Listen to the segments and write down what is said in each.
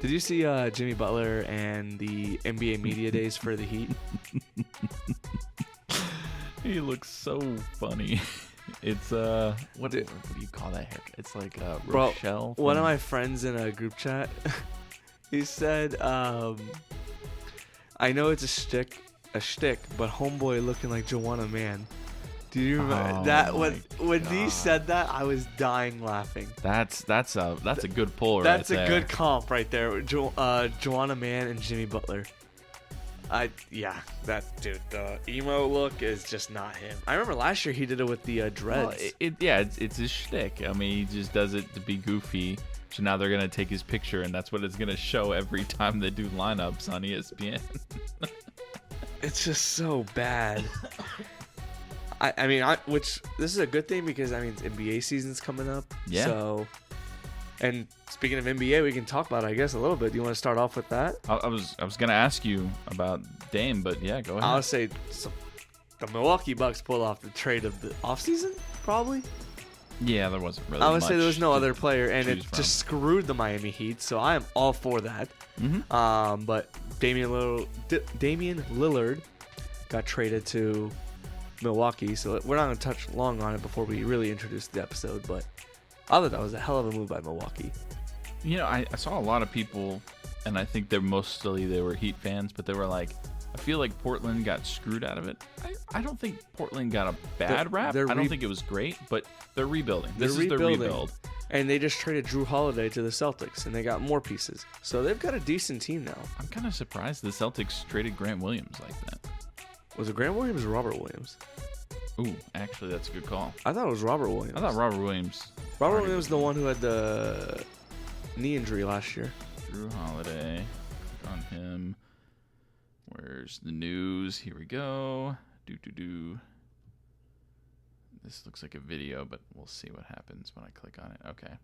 Did you see Jimmy Butler and the NBA media days for the Heat? He looks so funny. It's what do you call that hair? It's like Rochelle. One of my friends in a group chat, he said, "I know it's a shtick, but homeboy looking like Joanna Man." Do you remember that? When he said that, I was dying laughing. That's a good pull right there. That's a good comp right there. Joanna Man and Jimmy Butler. That dude, the emo look is just not him. I remember last year he did it with the dreads. Well, it's his shtick. I mean, he just does it to be goofy. So now they're gonna take his picture, and that's what it's gonna show every time they do lineups on ESPN. It's just so bad. Which this is a good thing because NBA season's coming up. Yeah. So, and speaking of NBA, we can talk about it, I guess, a little bit. Do you want to start off with that? I was gonna ask you about Dame, but yeah, go ahead. I'll say the Milwaukee Bucks pulled off the trade of the offseason, probably. Yeah, there wasn't really. I would much say there was no other player, and it from. just screwed the Miami Heat. So I am all for that. Mm-hmm. But Damian Lillard got traded to Milwaukee, so we're not going to touch long on it before we really introduce the episode, but I thought that was a hell of a move by Milwaukee. You know, I saw a lot of people, and I think they were Heat fans, but they were like, I feel like Portland got screwed out of it. I don't think Portland got a bad rap. I don't think it was great, but they're rebuilding. This is their rebuild. And they just traded Drew Holiday to the Celtics, and they got more pieces. So they've got a decent team now. I'm kind of surprised the Celtics traded Grant Williams like that. Was it Grant Williams or Robert Williams? Ooh, actually, that's a good call. I thought it was Robert Williams. I thought Robert Williams. Robert Williams, the one who had the knee injury last year. Drew Holiday. Click on him. Where's the news? Here we go. This looks like a video, but we'll see what happens when I click on it. Okay.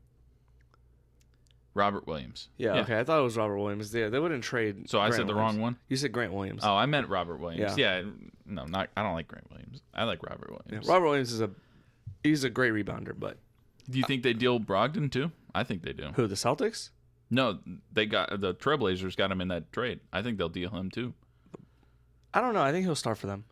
Robert Williams. Yeah. Okay. I thought it was Robert Williams. Yeah, they wouldn't trade. So I said the wrong one? You said Grant Williams. Oh, I meant Robert Williams. Yeah. No, I don't like Grant Williams. I like Robert Williams. Yeah, Robert Williams he's a great rebounder, but. Do you think they deal Brogdon too? I think they do. Who, the Celtics? No, they got the Trailblazers got him in that trade. I think they'll deal him too. I don't know. I think he'll start for them.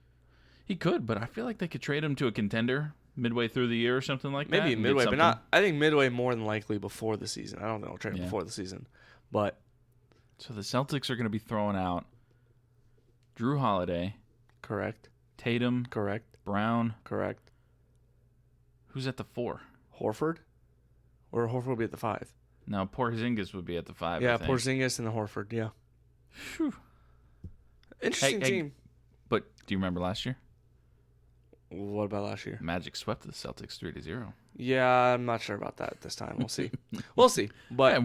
He could, but I feel like they could trade him to a contender midway through the year or something like that. Maybe midway, but not. I think midway more than likely before the season. I don't think they'll trade him before the season. But so the Celtics are going to be throwing out Drew Holiday. Correct. Tatum. Correct. Brown. Correct. Who's at the 4? Horford? Or Horford will be at the 5? No, Porzingis would be at the 5. Yeah, Porzingis and the Horford, yeah. Whew. Interesting team. But do you remember last year? What about last year? Magic swept the Celtics 3-0. Yeah, I'm not sure about that this time. We'll see. We'll see. But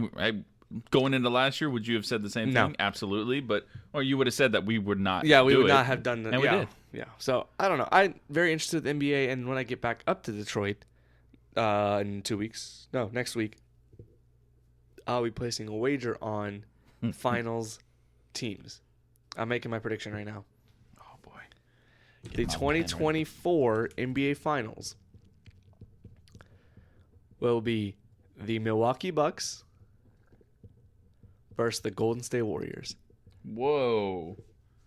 going into last year, would you have said the same thing? Absolutely. Or you would have said that we would not. Yeah, we would not have done that. And we did. Yeah. So I don't know. I'm very interested in the NBA, and when I get back up to Detroit in 2 weeks, no, next week, I'll be placing a wager on finals teams. I'm making my prediction right now. Oh boy. The 2024 NBA Finals will be the Milwaukee Bucks versus the Golden State Warriors. Whoa.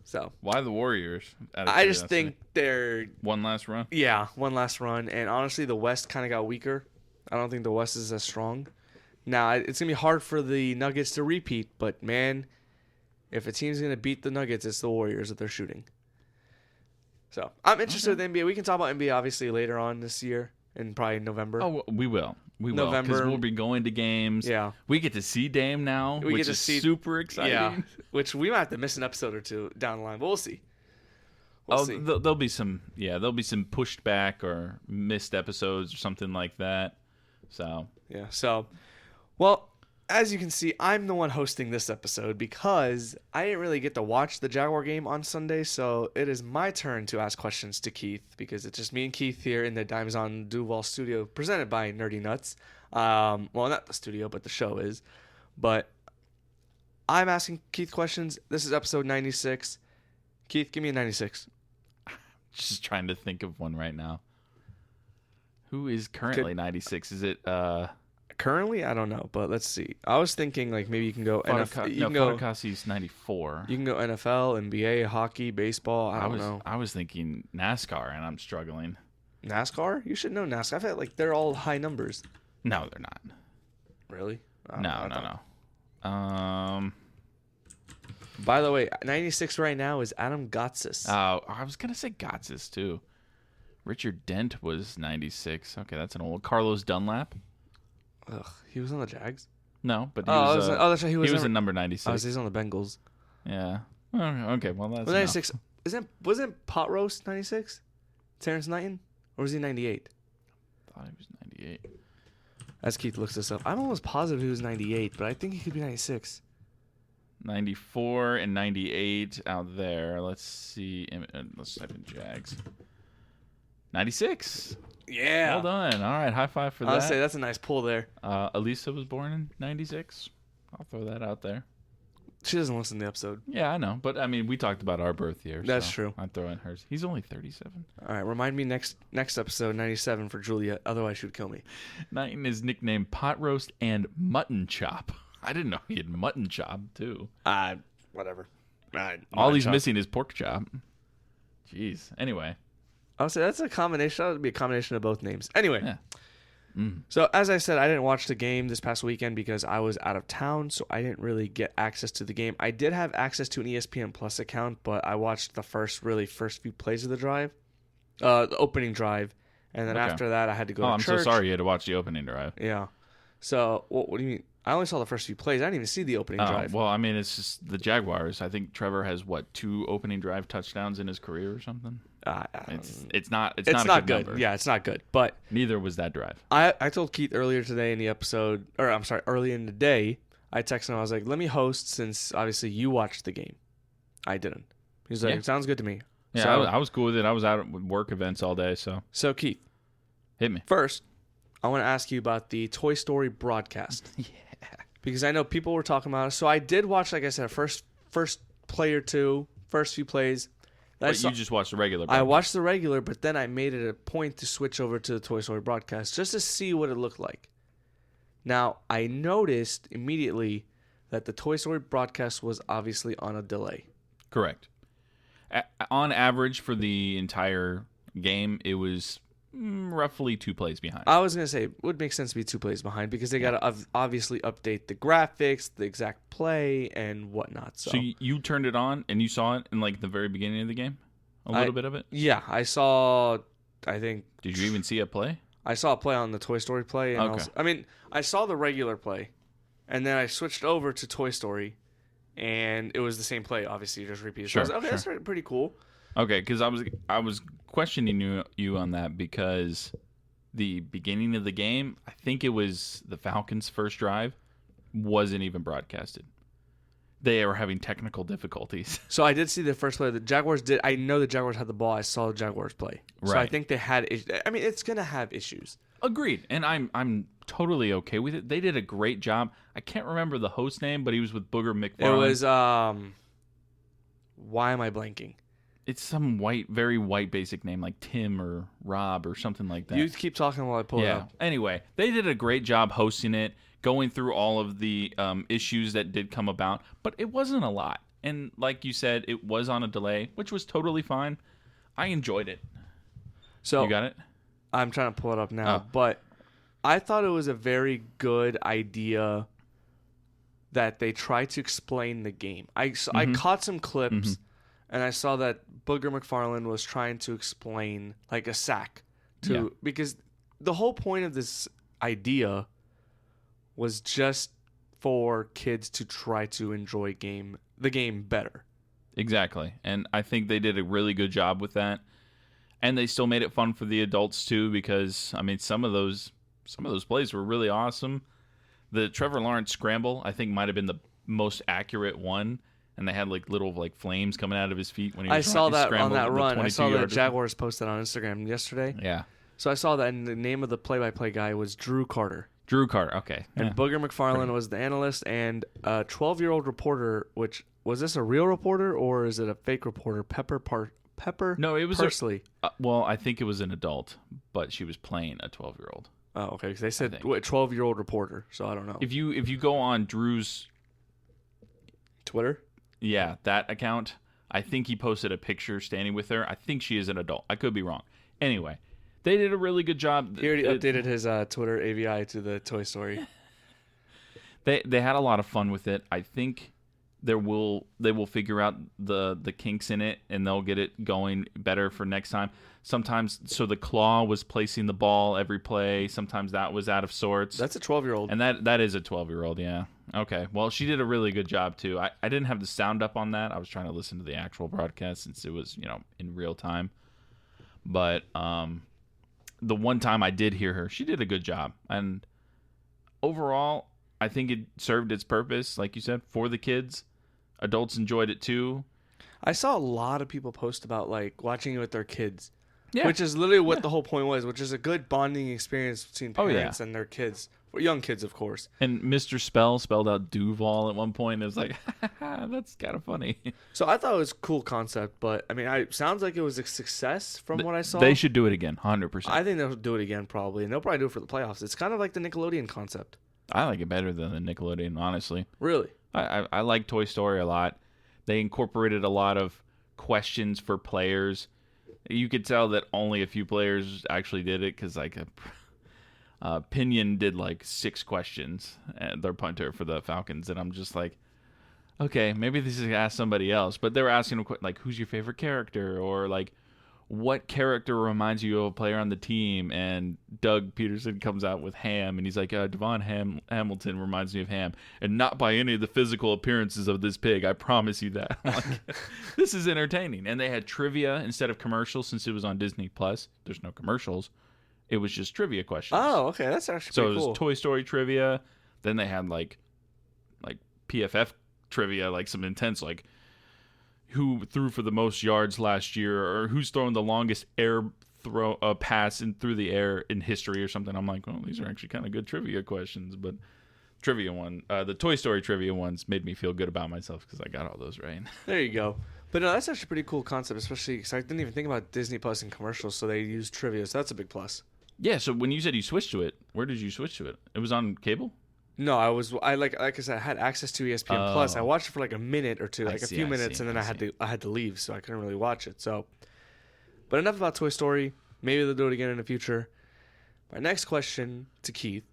So why the Warriors? I just think they're one last run. Yeah, one last run, and honestly, the West kind of got weaker. I don't think the West is as strong. Now it's gonna be hard for the Nuggets to repeat, but man, if a team's gonna beat the Nuggets, it's the Warriors that they're shooting. So I'm interested in the NBA. We can talk about NBA obviously later on this year, and probably in November. Oh, we will. We will, because we'll be going to games. Yeah. We get to see Dame now, which is super exciting. Yeah, which we might have to miss an episode or two down the line, but we'll see. We'll see. There'll be some pushed back or missed episodes or something like that. So yeah. So, well, as you can see, I'm the one hosting this episode because I didn't really get to watch the Jaguar game on Sunday, so it is my turn to ask questions to Keith because it's just me and Keith here in the Dimes on Duval studio presented by Nerdy Nuts. Well, not the studio, but the show is. But I'm asking Keith questions. This is episode 96. Keith, give me a 96. Just trying to think of one right now. Who is currently 96? Is it... Currently, I don't know, but let's see. I was thinking like maybe you can go NFL. Fatakasi's 94. You can go NFL, NBA, hockey, baseball. I don't know. I was thinking NASCAR, and I'm struggling. NASCAR? You should know NASCAR. I feel like they're all high numbers. No, they're not. Really? No. By the way, 96 right now is Adam Gotsis. Oh, I was gonna say Gotsis too. Richard Dent was 96. Okay, that's an old. Carlos Dunlap. Ugh, he was on the Jags. No, but he was. That's right. He was in number 96. He's on the Bengals. Yeah. Okay. Well, that's 96. Wasn't Pot Roast 96? Terrence Knighton, or was he 98? I thought he was 98. As Keith looks this up, I'm almost positive he was 98, but I think he could be 96. 94 and 98 out there. Let's see. Let's type in Jags. 96. Yeah. Well done. All right. High five for that. I'll say that's a nice pull there. Elisa was born in 96. I'll throw that out there. She doesn't listen to the episode. Yeah, I know. But, I mean, we talked about our birth year. That's true. I'd throw in hers. He's only 37. All right. Remind me next episode, 97 for Julia. Otherwise, she would kill me. Knighton is nicknamed Pot Roast and Mutton Chop. I didn't know he had Mutton Chop, too. Whatever. All he's missing is pork chop. Jeez. Anyway. I would say that's a combination. That would be a combination of both names. Anyway. Yeah. So, as I said, I didn't watch the game this past weekend because I was out of town, so I didn't really get access to the game. I did have access to an ESPN Plus account, but I watched the first few plays of the drive, the opening drive, and then after that, I had to go to church. I'm so sorry you had to watch the opening drive. Yeah. So, what do you mean? I only saw the first few plays. I didn't even see the opening drive. Well, I mean, it's just the Jaguars. I think Trevor has, 2 opening drive touchdowns in his career or something? It's not a good good. Number. Yeah, it's not good. But neither was that drive. I told Keith earlier today in the episode, or I'm sorry, early in the day, I texted him. I was like, let me host since obviously you watched the game. I didn't. He's like, sounds good to me. Yeah, so, I was cool with it. I was out at work events all day. So Keith. Hit me. First, I want to ask you about the Toy Story broadcast. Yeah. Because I know people were talking about it. So I did watch, like I said, first play or two, first few plays. But you just watched the regular broadcast. I watched the regular, but then I made it a point to switch over to the Toy Story broadcast just to see what it looked like. Now, I noticed immediately that the Toy Story broadcast was obviously on a delay. Correct. On average for the entire game, it was roughly 2 plays behind. I was going to say, it would make sense to be 2 plays behind because they got to obviously update the graphics, the exact play, and whatnot. So you turned it on and you saw it in like the very beginning of the game? A little bit of it? Yeah, I saw, I think... Did you even see a play? I saw a play on the Toy Story play. And okay. I saw the regular play, and then I switched over to Toy Story, and it was the same play, obviously, you just repeated. Sure, so I was like, okay, that's pretty cool. Okay, because I was questioning you on that because the beginning of the game, I think it was the Falcons' first drive, wasn't even broadcasted. They were having technical difficulties. So I did see the first play. The Jaguars did. I know the Jaguars had the ball. I saw the Jaguars play. Right. So I think they had. It's gonna have issues. Agreed, and I'm totally okay with it. They did a great job. I can't remember the host name, but he was with Booger McFarlane. It was why am I blanking? It's some very white basic name like Tim or Rob or something like that. You keep talking while I pull it up. Anyway, they did a great job hosting it, going through all of the issues that did come about, but it wasn't a lot. And like you said, it was on a delay, which was totally fine. I enjoyed it. So you got it? I'm trying to pull it up now, but I thought it was a very good idea that they tried to explain the game. I caught some clips, and I saw that Booger McFarlane was trying to explain like a sack because the whole point of this idea was just for kids to try to enjoy the game better. Exactly. And I think they did a really good job with that. And they still made it fun for the adults too, because I mean some of those plays were really awesome. The Trevor Lawrence scramble, I think, might have been the most accurate one. And they had like little flames coming out of his feet when he was I saw that on that run. I saw the Jaguars posted on Instagram yesterday. Yeah. So I saw that, and the name of the play-by-play guy was Drew Carter. Drew Carter, okay. And Booger McFarlane was the analyst, and a 12-year-old reporter, which, was this a real reporter, or is it a fake reporter? Pepper No, it was Parsley. Well, I think it was an adult, but she was playing a 12-year-old. Oh, okay. Because they said 12-year-old reporter, so I don't know. If you go on Drew's Twitter, that account, I think he posted a picture standing with her. I think she is an adult. I could be wrong. Anyway, they did a really good job. He already updated his Twitter AVI to the Toy Story. They had a lot of fun with it. I think they will figure out the kinks in it, and they'll get it going better for next time. Sometimes, so the claw was placing the ball every play. Sometimes that was out of sorts. That's a 12-year-old. And that is a 12-year-old, yeah. Okay. Well, she did a really good job, too. I didn't have the sound up on that. I was trying to listen to the actual broadcast since it was, in real time. But the one time I did hear her, she did a good job. And overall, I think it served its purpose, like you said, for the kids. Adults enjoyed it, too. I saw a lot of people post about, watching it with their kids. Yeah. Which is literally what the whole point was, which is a good bonding experience between parents and their kids. Well, young kids, of course. And Mr. Spell spelled out Duval at one point. It was like, that's kind of funny. So I thought it was a cool concept, but, it sounds like it was a success from what I saw. They should do it again, 100%. I think they'll do it again, probably. And they'll probably do it for the playoffs. It's kind of like the Nickelodeon concept. I like it better than the Nickelodeon, honestly. Really? I like Toy Story a lot. They incorporated a lot of questions for players. You could tell that only a few players actually did it because, Pinion did 6 questions, their punter for the Falcons, and I'm just like, okay, maybe this is ask somebody else. But they were asking him, who's your favorite character, or what character reminds you of a player on the team? And Doug Peterson comes out with Ham, and he's like, Devon Hamilton reminds me of Ham, and not by any of the physical appearances of this pig. I promise you that. This is entertaining. And they had trivia instead of commercials since it was on Disney Plus. There's no commercials. It was just trivia questions. Oh, okay, that's actually pretty cool. So it was Toy Story trivia. Then they had PFF trivia, some intense who threw for the most yards last year, or who's thrown the longest air pass through the air in history or something. I'm like, well, these are actually kind of good trivia questions. But the Toy Story trivia ones made me feel good about myself because I got all those right. There you go. But no, that's actually a pretty cool concept, especially because I didn't even think about Disney Plus and commercials, so they use trivia, so that's a big plus. Yeah, so when you said you switched to it, where did you switch to it? It was on cable? No, like I said, I had access to ESPN Plus. I watched it for a minute or two, a few minutes, and then I had to leave, so I couldn't really watch it. So, but enough about Toy Story. Maybe they'll do it again in the future. My next question to Keith: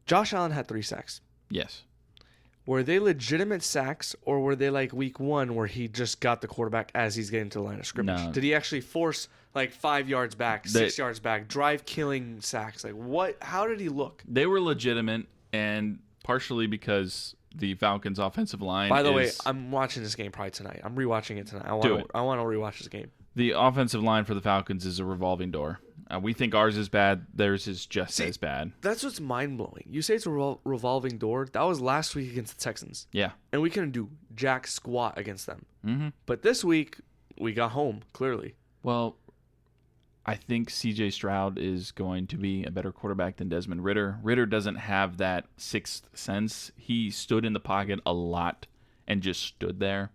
Josh Allen had 3 sacks. Yes. Were they legitimate sacks, or were they like week 1 where he just got the quarterback as he's getting to the line of scrimmage? No. Did he actually force 5 yards back, 6 yards back, drive-killing sacks? What? How did he look? They were legitimate, and partially because the Falcons' offensive line. By the way, I'm watching this game probably tonight. I'm rewatching it tonight. I want to rewatch this game. The offensive line for the Falcons is a revolving door. We think ours is bad. Theirs is just as bad. That's what's mind-blowing. You say it's a revolving door. That was last week against the Texans. Yeah. And we couldn't do jack squat against them. Mm-hmm. But this week, we got home, clearly. Well, I think C.J. Stroud is going to be a better quarterback than Desmond Ridder. Ridder doesn't have that sixth sense. He stood in the pocket a lot and just stood there.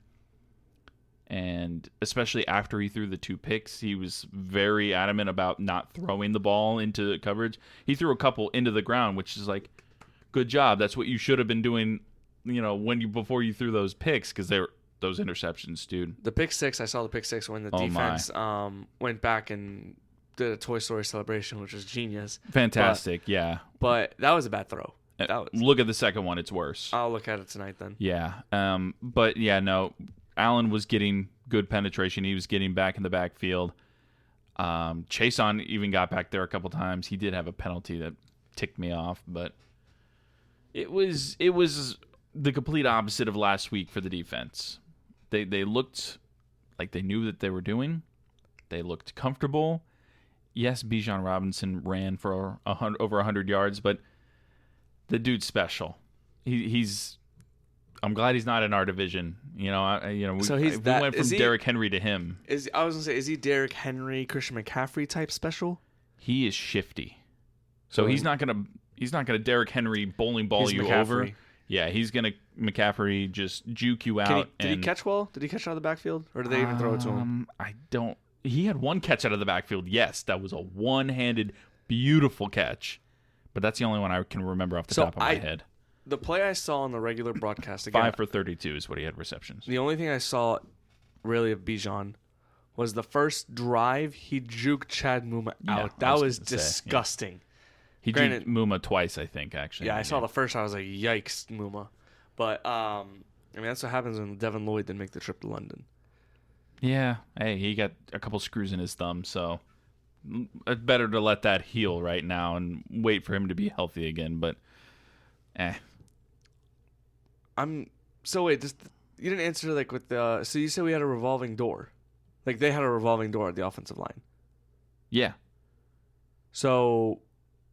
And especially after he threw the 2 picks, he was very adamant about not throwing the ball into coverage. He threw a couple into the ground, which is good job. That's what you should have been doing, before you threw those picks, because they were those interceptions, dude. The pick 6, I saw the pick 6 when the defense went back and did a Toy Story celebration, which was genius. Fantastic, yeah. But that was a bad throw. Look at the second one; it's worse. I'll look at it tonight then. Yeah, but yeah, no. Allen was getting good penetration. He was getting back in the backfield. Chason even got back there a couple times. He did have a penalty that ticked me off, but it was the complete opposite of last week for the defense. They looked like they knew what they were doing. They looked comfortable. Yes, Bijan Robinson ran for over 100 yards, but the dude's special. I'm glad he's not in our division. We went from Derrick Henry to him. I was gonna say, is he Derrick Henry, Christian McCaffrey type special? He is shifty, so he's not gonna Derrick Henry bowling ball you McCaffrey. over. Yeah, he's gonna McCaffrey just juke you out. Did he catch well? Did he catch out of the backfield, or did they even throw it to him? I don't he had one catch out of the backfield. Yes, that was a one-handed, beautiful catch. But that's the only one I can remember off the top of my head. The play I saw on the regular broadcast, again, 5 for 32 is what he had receptions. The only thing I saw really of Bijan was the first drive, he juked Chad Muma out. That was disgusting. Yeah. He juked Muma twice, I think, actually. Yeah, I saw the first time. I was like, yikes, Muma. But, I mean, that's what happens when Devin Lloyd didn't make the trip to London. Yeah. Hey, he got a couple screws in his thumb, so it's better to let that heal right now and wait for him to be healthy again. But, So, wait, you didn't answer, like, with the... So, you said we had a revolving door. Like, they had a revolving door at the offensive line. Yeah. So...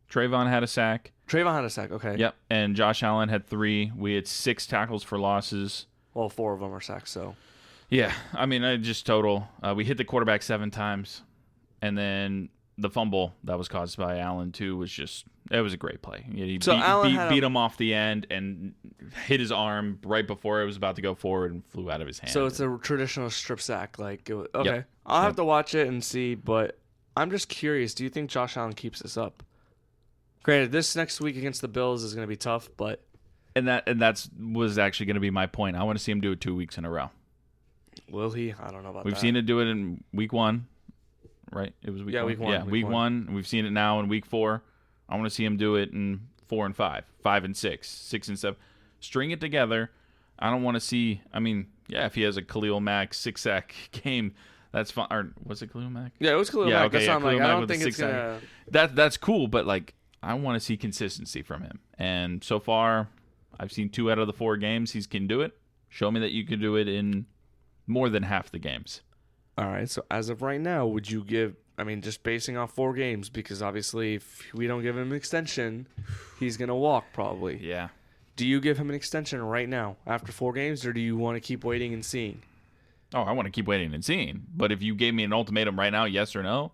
Trayvon had a sack. Okay. Yep, and Josh Allen had 3. We had 6 tackles for losses. Well, 4 of them are sacks, so... Yeah, I mean, just total. We hit the quarterback 7 times, and then the fumble that was caused by Allen, too, it was a great play. He beat him off the end and hit his arm right before it was about to go forward and flew out of his hand. So it's a traditional strip sack. Okay. Yep. I'll have to watch it and see, but I'm just curious. Do you think Josh Allen keeps this up? Granted, this next week against the Bills is going to be tough, but... And that was actually going to be my point. I want to see him do it 2 weeks in a row. Will he? I don't know about that. We've seen it do it in week 1, right? It was week 1. Week 1. Yeah, week 1. We've seen it now in week 4. I want to see him do it in 4 and 5, 5 and 6, 6 and 7. String it together. I don't want to see... I mean, yeah, if he has a Khalil Mack 6-sack game, that's fine. Or was it Khalil Mack? Yeah, it was Khalil Mack. Okay, that's Khalil I Mack don't think it's going to... That's cool, but, like, I want to see consistency from him. And so far, I've seen 2 out of the 4 games he can do it. Show me that you can do it in more than half the games. All right, so as of right now, would you give... I mean, just basing off 4 games, because obviously if we don't give him an extension, he's going to walk probably. Yeah. Do you give him an extension right now after 4 games, or do you want to keep waiting and seeing? Oh, I want to keep waiting and seeing. But if you gave me an ultimatum right now, yes or no,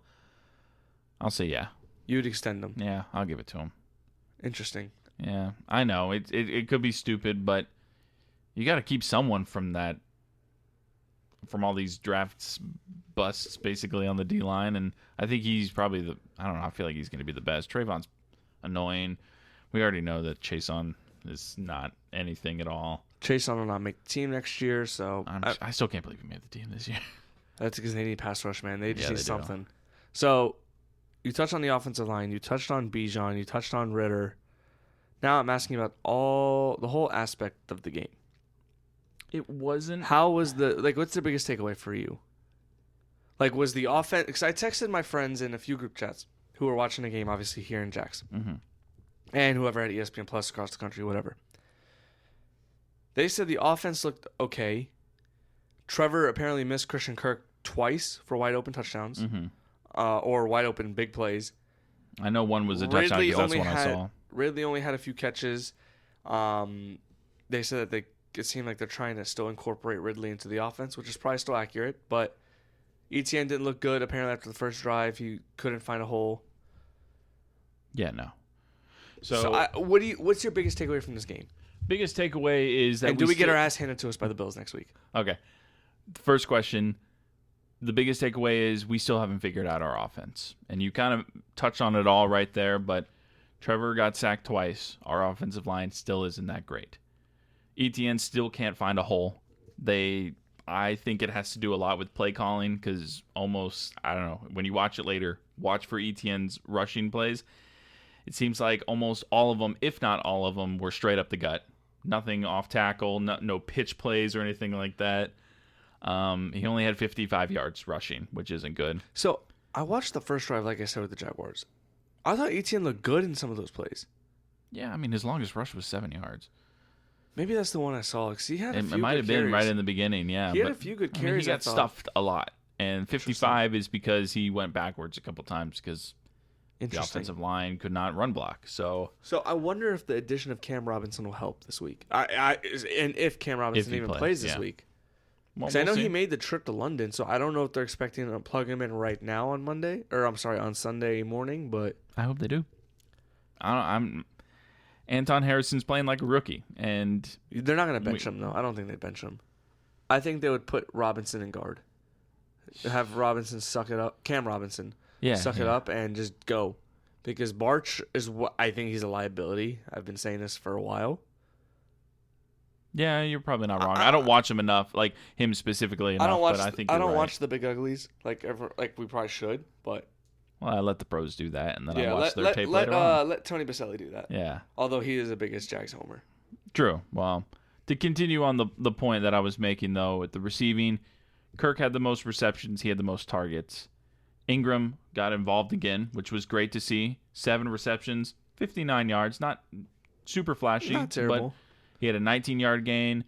I'll say yeah. You'd extend him. Yeah, I'll give it to him. Interesting. Yeah, I know. It could be stupid, but you got to keep someone from all these drafts busts basically on the D-line, and I think he's probably I don't know, I feel like he's going to be the best. Trayvon's annoying. We already know that Chason is not anything at all. Chason will not make the team next year, so... I still can't believe he made the team this year. That's because they need pass rush, man. They just need something. So, you touched on the offensive line. You touched on Bijan. You touched on Ritter. Now I'm asking about the whole aspect of the game. It wasn't... How was what's the biggest takeaway for you? Like, was the offense... Because I texted my friends in a few group chats who were watching the game, obviously, here in Jackson. Mm-hmm. And whoever had ESPN Plus across the country, whatever. They said the offense looked okay. Trevor apparently missed Christian Kirk twice for wide open touchdowns. Mm-hmm. Or wide open big plays. I know one was a touchdown because that's one I saw. Ridley only had a few catches. They said that it seemed like they're trying to still incorporate Ridley into the offense, which is probably still accurate. But ETN didn't look good. Apparently, after the first drive, he couldn't find a hole. Yeah, no. So what's your biggest takeaway from this game? Biggest takeaway is that... And do we get our ass handed to us by the Bills next week? Okay. First question. The biggest takeaway is we still haven't figured out our offense. And you kind of touched on it all right there, but Trevor got sacked twice. Our offensive line still isn't that great. ETN still can't find a hole. I think it has to do a lot with play calling because almost, I don't know, when you watch it later, watch for ETN's rushing plays. It seems like almost all of them, if not all of them, were straight up the gut. Nothing off tackle, no pitch plays or anything like that. He only had 55 yards rushing, which isn't good. So I watched the first drive, like I said, with the Jaguars. I thought ETN looked good in some of those plays. Yeah, I mean, his longest rush was 7 yards. Maybe that's the one I saw. Cause he had a few it might have been carries. right in the beginning, yeah. He had a few good carries. He got stuffed a lot. And 55 is because he went backwards a couple times because the offensive line could not run block. So I wonder if the addition of Cam Robinson will help this week. And if Cam Robinson even plays this week. Because I know he made the trip to London, so I don't know if they're expecting to plug him in right now on on Sunday morning, but I hope they do. Anton Harrison's playing like a rookie, and they're not going to bench him though. I don't think they bench him. I think they would put Robinson in guard Have Robinson suck it up. Cam Robinson. Yeah. Suck it up and just go. Because Barch is what I think he's a liability. I've been saying this for a while. Yeah, you're probably not wrong. I don't watch him enough, like him specifically enough. I don't watch the big uglies like we probably should, but I let the pros do that, and then I watch their tape later on. Let Tony Baselli do that. Yeah. Although he is the biggest Jags homer. True. Well, to continue on the point that I was making though, with the receiving, Kirk had the most receptions. He had the most targets. Ingram got involved again, which was great to see. 7 receptions, 59 yards, not super flashy, not terrible. But he had a 19-yard gain.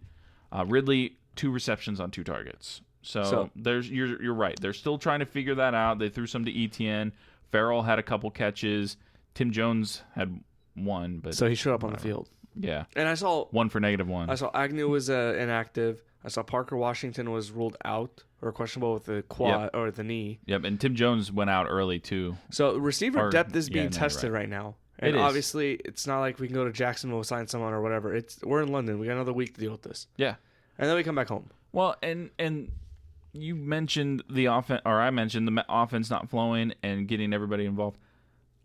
Ridley, 2 receptions on 2 targets. So you're right. They're still trying to figure that out. They threw some to ETN. Farrell had a couple catches. Tim Jones had 1, but so he showed up on the field. Yeah, and I saw 1 for -1. I saw Agnew was inactive. I saw Parker Washington was ruled out or questionable with the quad or the knee. Yep, and Tim Jones went out early too. So receiver depth is being tested right now. And it obviously, it's not like we can go to Jacksonville, sign someone or whatever. We're in London. We got another week to deal with this. Yeah. And then we come back home. Well, and you mentioned the offense, or I mentioned the offense not flowing and getting everybody involved.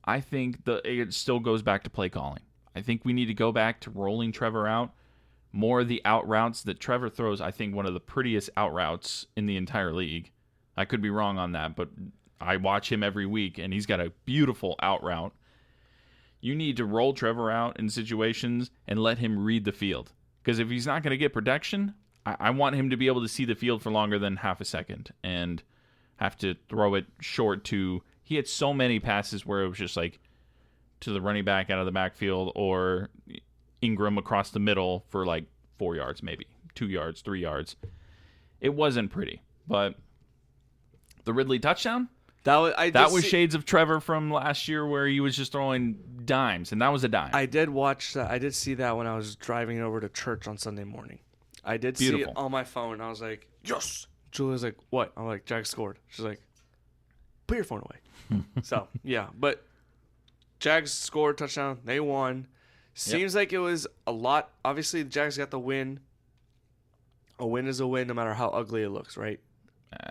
I think it still goes back to play calling. I think we need to go back to rolling Trevor out. More of the out routes that Trevor throws, I think one of the prettiest out routes in the entire league. I could be wrong on that, but I watch him every week, and he's got a beautiful out route. You need to roll Trevor out in situations and let him read the field. Because if he's not going to get protection, I want him to be able to see the field for longer than half a second and have to throw it short to... He had so many passes where it was just like to the running back out of the backfield or Ingram across the middle for like 4 yards maybe, 2 yards, 3 yards. It wasn't pretty. But the Ridley touchdown... That was shades of Trevor from last year where he was just throwing dimes, and that was a dime. I did watch that. I did see that when I was driving over to church on Sunday morning. I did see it on my phone. I was like, yes. Julia's like, what? I'm like, Jags scored. She's like, put your phone away. So, yeah. But Jags scored, touchdown. They won. Seems like it was a lot. Obviously, the Jags got the win. A win is a win no matter how ugly it looks, right?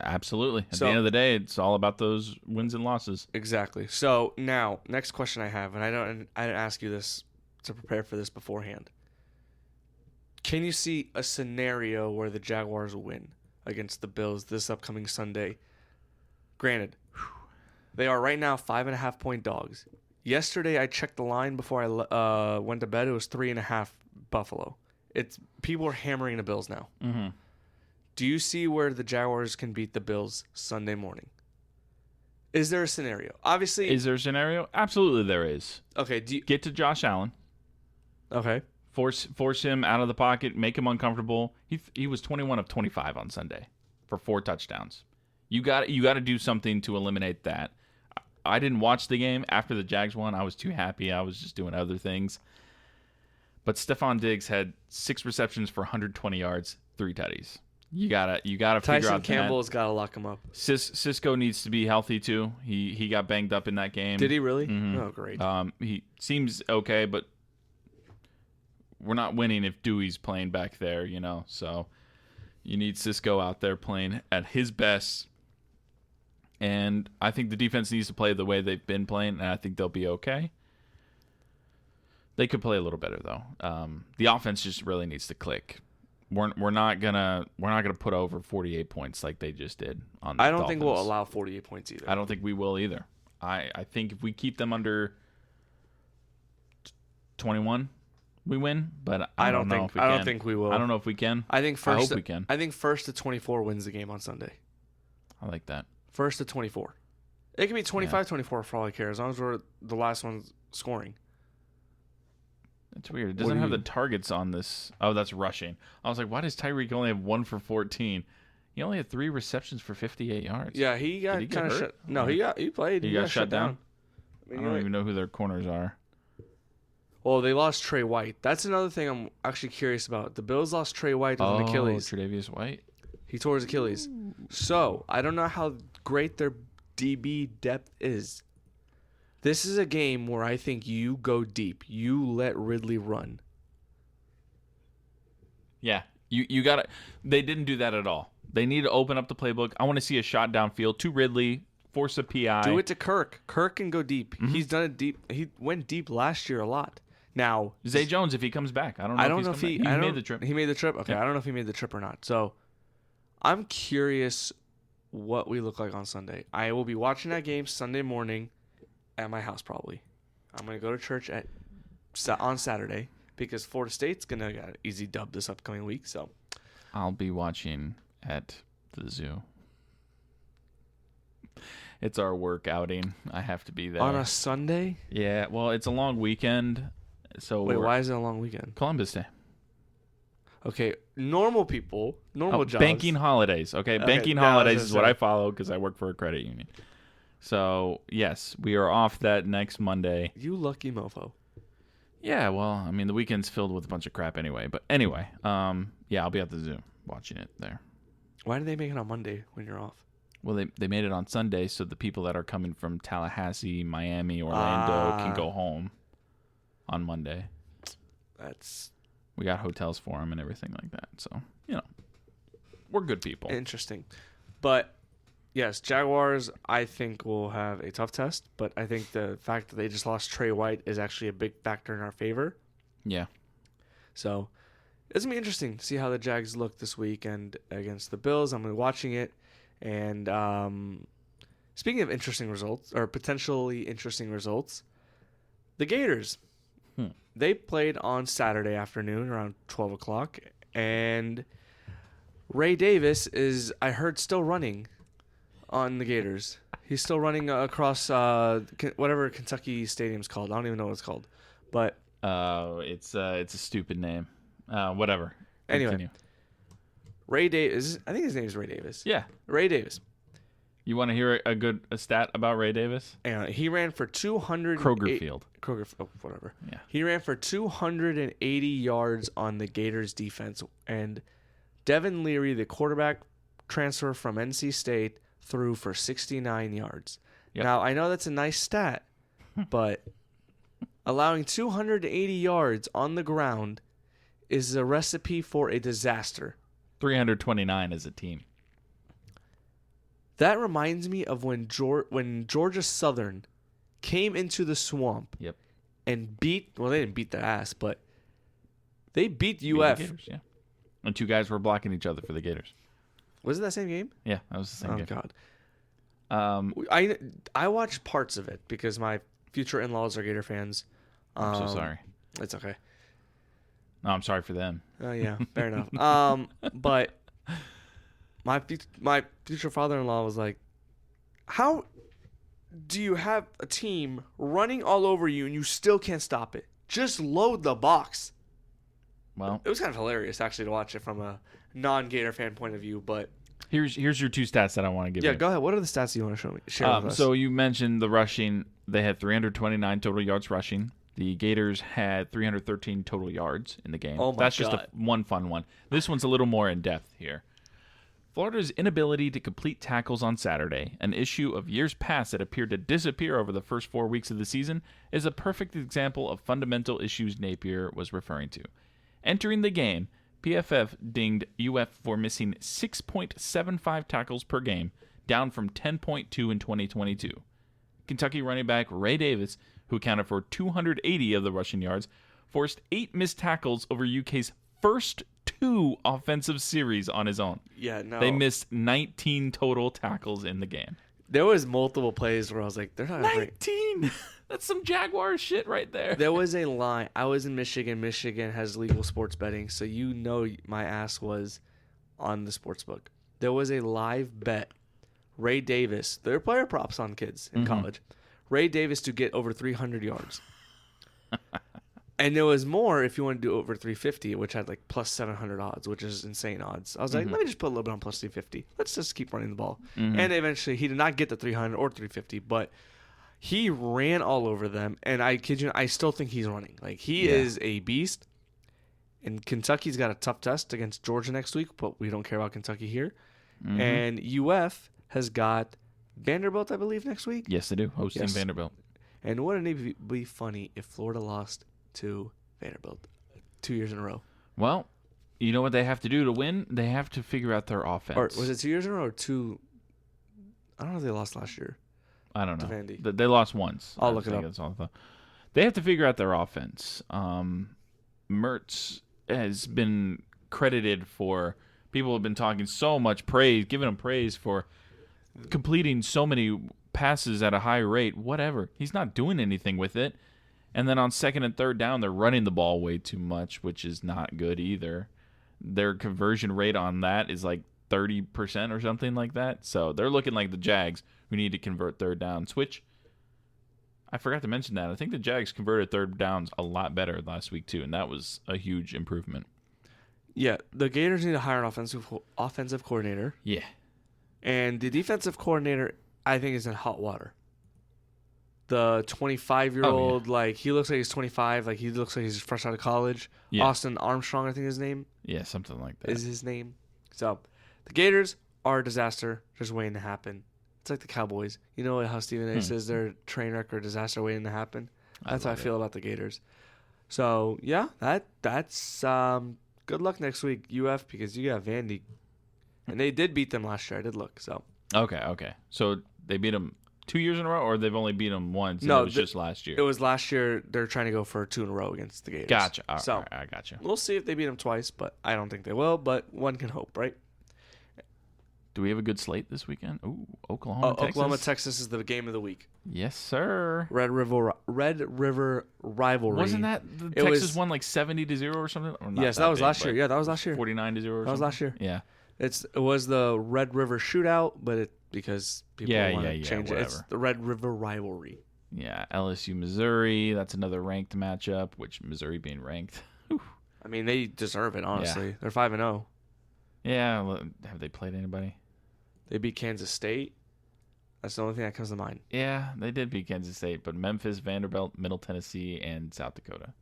Absolutely. At the end of the day, it's all about those wins and losses. Exactly. So now, next question I have, and I didn't ask you this to prepare for this beforehand. Can you see a scenario where the Jaguars win against the Bills this upcoming Sunday? Granted, they are right now 5.5-point dogs. Yesterday, I checked the line before I went to bed. It was 3.5 Buffalo. People are hammering the Bills now. Mm-hmm. Do you see where the Jaguars can beat the Bills Sunday morning? Is there a scenario? Obviously. Is there a scenario? Absolutely there is. Okay. Get to Josh Allen. Okay. Force him out of the pocket. Make him uncomfortable. He was 21 of 25 on Sunday for 4 touchdowns. You got to do something to eliminate that. I didn't watch the game after the Jags won. I was too happy. I was just doing other things. But Stephon Diggs had 6 receptions for 120 yards, 3 tutties. You gotta figure out that. Tyson Campbell's got to lock him up. Cisco needs to be healthy too. He got banged up in that game. Did he really? Mm-hmm. Oh, great. He seems okay, but we're not winning if Dewey's playing back there, So you need Cisco out there playing at his best. And I think the defense needs to play the way they've been playing, and I think they'll be okay. They could play a little better though. The offense just really needs to click. We're not gonna put over 48 points like they just did on the Dolphins. Think we'll allow 48 points either. I don't think we will either. I think if we keep them under 21, we win. But I don't know if we can. I don't think we will. I don't know if we can. I hope we can. I think 1st to 24 wins the game on Sunday. I like that. 1st to 24. It can be 25-24 for all I care, as long as we're the last ones scoring. It's weird. It doesn't have the targets on this. Oh, that's rushing. I was like, why does Tyreek only have 1 for 14? He only had 3 receptions for 58 yards. Yeah, he got kind of shut. No, he played. He got shut down. I don't even know who their corners are. Well, they lost Trey White. That's another thing I'm actually curious about. The Bills lost Trey White with an Achilles. Tre'Davious White. He tore his Achilles. So I don't know how great their DB depth is. This is a game where I think you go deep. You let Ridley run. Yeah. You got to. They didn't do that at all. They need to open up the playbook. I want to see a shot downfield to Ridley, force a PI. Do it to Kirk. Kirk can go deep. Mm-hmm. He's done it deep. He went deep last year a lot. Now Zay Jones, if he comes back, I don't know if he made the trip. He made the trip. Okay, yeah. I don't know if he made the trip or not. So I'm curious what we look like on Sunday. I will be watching that game Sunday morning at my house probably. I'm gonna go to church on Saturday because Florida State's gonna get an easy dub this upcoming week. So I'll be watching at the zoo. It's our work outing. I have to be there on a Sunday. Yeah, well, it's a long weekend. So wait, why is it a long weekend? Columbus Day. Okay, normal people, jobs. Banking holidays. Okay, banking holidays is what I follow because I work for a credit union. So, yes, we are off that next Monday. You lucky mofo. Yeah, well, I mean, the weekend's filled with a bunch of crap anyway. But anyway, yeah, I'll be at the zoo watching it there. Why did they make it on Monday when you're off? Well, they made it on Sunday so the people that are coming from Tallahassee, Miami, Orlando can go home on Monday. We got hotels for them and everything like that. So, we're good people. Interesting. But, yes, Jaguars, I think, will have a tough test. But I think the fact that they just lost Trey White is actually a big factor in our favor. Yeah. So, it's going to be interesting to see how the Jags look this week and against the Bills. I'm going to be watching it. And speaking of interesting results, or potentially interesting results, the Gators. They played on Saturday afternoon around 12 o'clock, and Ray Davis is, I heard, still running on the Gators. He's still running across whatever Kentucky Stadium's called. I don't even know what it's called. But it's a stupid name. Whatever. Anyway, Continue. Ray Davis, I think his name is Ray Davis. Yeah. Ray Davis. You want to hear a stat about Ray Davis? He ran for 200 Kroger Field. Whatever. Yeah. He ran for 280 yards on the Gators defense, and Devin Leary, the quarterback transfer from NC State, threw for 69 yards. Yep. Now, I know that's a nice stat, but allowing 280 yards on the ground is a recipe for a disaster. 329 as a team. That reminds me of when Georgia Southern came into the swamp and they didn't beat their ass, but they beat UF. The Gators, yeah. And two guys were blocking each other for the Gators. Was it that same game? Yeah, that was the same game. Oh, God. I watched parts of it because my future in-laws are Gator fans. I'm so sorry. It's okay. No, I'm sorry for them. Oh, yeah, fair enough. But my future father-in-law was like, how do you have a team running all over you and you still can't stop it? Just load the box. Well, it was kind of hilarious, actually, to watch it from a non-Gator fan point of view. But here's your two stats that I want to give you. Yeah, go ahead. What are the stats you want to share with us? So you mentioned the rushing. They had 329 total yards rushing. The Gators had 313 total yards in the game. Oh my That's God. just one fun one. This one's a little more in depth here. Florida's inability to complete tackles on Saturday, an issue of years past that appeared to disappear over the first 4 weeks of the season, is a perfect example of fundamental issues Napier was referring to. Entering the game, PFF dinged UF for missing 6.75 tackles per game, down from 10.2 in 2022. Kentucky running back Ray Davis, who accounted for 280 of the rushing yards, forced 8 missed tackles over UK's first 2 offensive series on his own. Yeah, no. They missed 19 total tackles in the game. There was multiple plays where I was like, they're not 19! That's some Jaguar shit right there. There was a line. I was in Michigan. Michigan has legal sports betting, so you know my ass was on the sports book. There was a live bet. Ray Davis. There are player props on kids in college. Ray Davis to get over 300 yards. And there was more if you want to do over 350, which had like plus 700 odds, which is insane odds. I was like, let me just put a little bit on plus 350. Let's just keep running the ball. And eventually, he did not get the 300 or 350, but he ran all over them. And I kid you, I still think he's running. Like, he is a beast. And Kentucky's got a tough test against Georgia next week, but we don't care about Kentucky here. And UF has got Vanderbilt, I believe, next week. Yes, they do. Hosting Vanderbilt. And wouldn't it be funny if Florida lost to Vanderbilt 2 years in a row? Well, You know what they have to do to win? They have to figure out their offense. Or was it 2 years in a row or two? I don't know if they lost last year. I don't know. Vandy. They lost once. I'll look it up. That's all I thought. They have to figure out their offense. Mertz has been credited for, people have been talking so much praise, giving him praise for completing so many passes at a high rate. Whatever. He's not doing anything with it. And then on second and third down, they're running the ball way too much, which is not good either. Their conversion rate on that is like 30% or something like that. So they're looking like the Jags who need to convert third downs, which I forgot to mention that. I think the Jags converted third downs a lot better last week too, and that was a huge improvement. Yeah, the Gators need to hire an offensive coordinator. Yeah. And the defensive coordinator, I think, is in hot water. The 25-year-old, like, he looks like he's 25. Like, he looks like he's fresh out of college. Yeah. Austin Armstrong, I think his name. Yeah, something like that. Is his name. So, the Gators are a disaster just waiting to happen. It's like the Cowboys. You know how Stephen A. says they're a train wreck or disaster waiting to happen? That's how I feel about the Gators. So, yeah, that's good luck next week, UF, because you got Vandy. And they did beat them last year. I did look, so. Okay. So, they beat them 2 years in a row, or they've only beat them once? No, it was just last year. It was last year. They're trying to go for 2 in a row against the Gators. Gotcha. All so right, I gotcha. We'll see if they beat them twice, but I don't think they will. But one can hope, right? Do we have a good slate this weekend? Ooh, Oklahoma, Texas. Oklahoma, Texas is the game of the week. Yes, sir. Red River rivalry. Wasn't that the Texas won like 70-0 or something? Or yes, that was last year. Yeah, that was last year. 49-0. That was last year. Yeah. It was the Red River shootout, but because people want to change whatever. it. It's the Red River rivalry. Yeah, LSU, Missouri. That's another ranked matchup, which Missouri being ranked. Whew. I mean, they deserve it, honestly. Yeah. They're 5-0. Yeah, have they played anybody? They beat Kansas State. That's the only thing that comes to mind. Yeah, they did beat Kansas State, but Memphis, Vanderbilt, Middle Tennessee, and South Dakota.